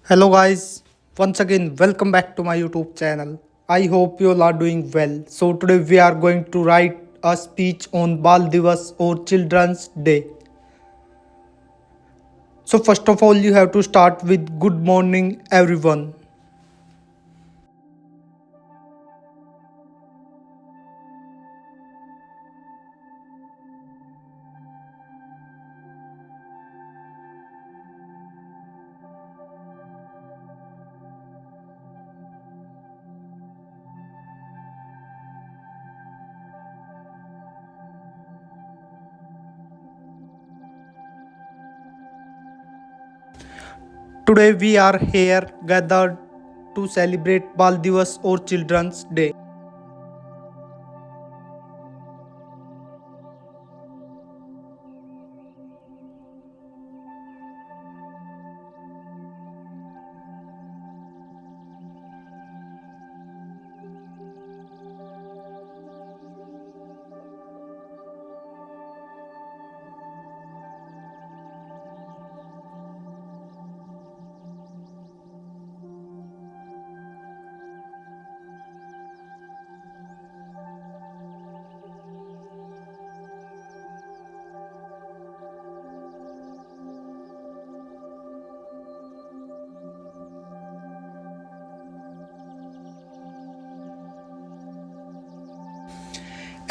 Hello guys, once again welcome back to my YouTube channel. I hope you all are doing well. So today we are going to write a speech on Bal Diwas or Children's Day. So first of all you have to start with good morning everyone. Today we are here gathered to celebrate Bal Diwas or Children's Day.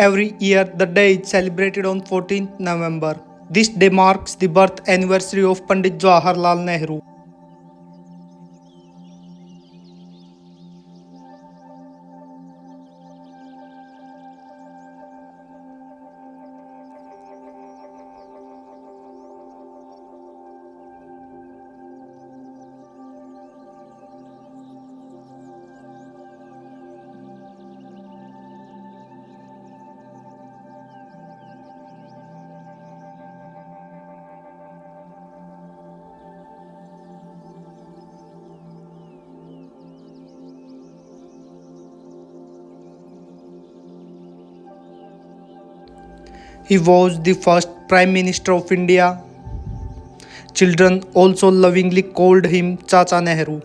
Every year the day is celebrated on 14th November. This day marks the birth anniversary of Pandit Jawaharlal Nehru. He was the first Prime Minister of India. Children also lovingly called him Chacha Nehru.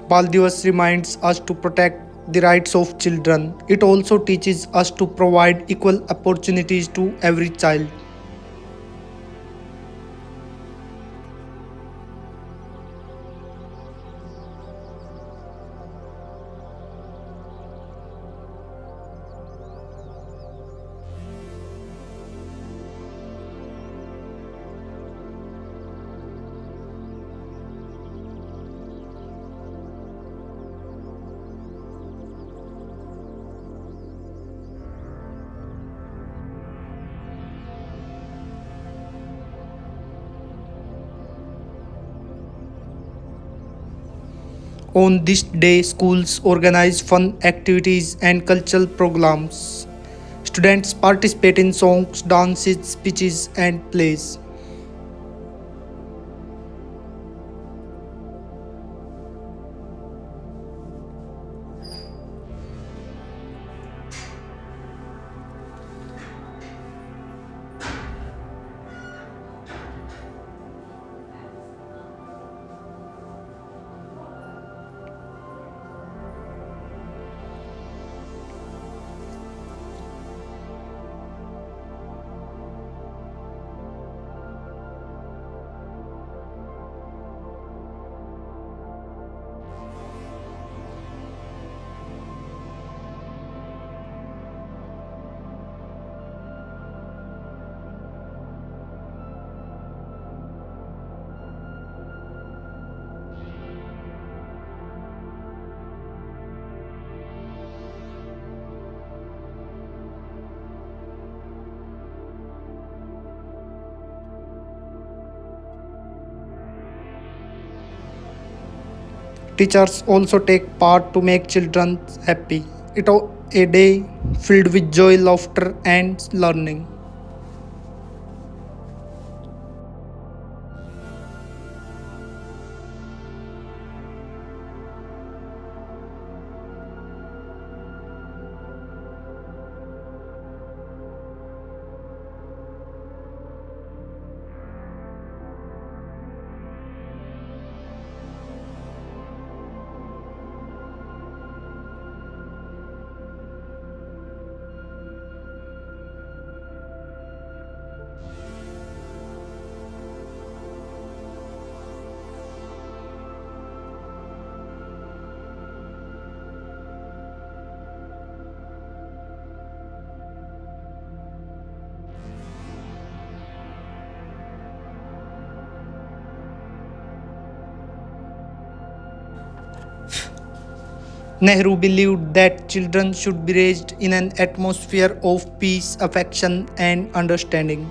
Bal Diwas reminds us to protect the rights of children. It also teaches us to provide equal opportunities to every child. On this day, schools organize fun activities and cultural programs. Students participate in songs, dances, speeches, and plays. Teachers also take part to make children happy. A day filled with joy, laughter, and learning. Nehru believed that children should be raised in an atmosphere of peace, affection, and understanding.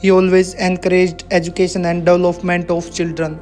He always encouraged education and development of children.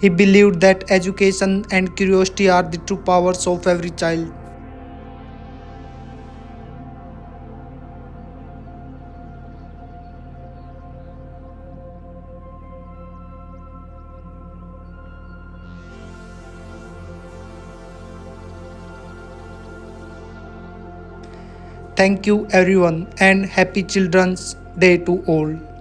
He believed that education and curiosity are the true powers of every child. Thank you, everyone, and happy Children's Day to all.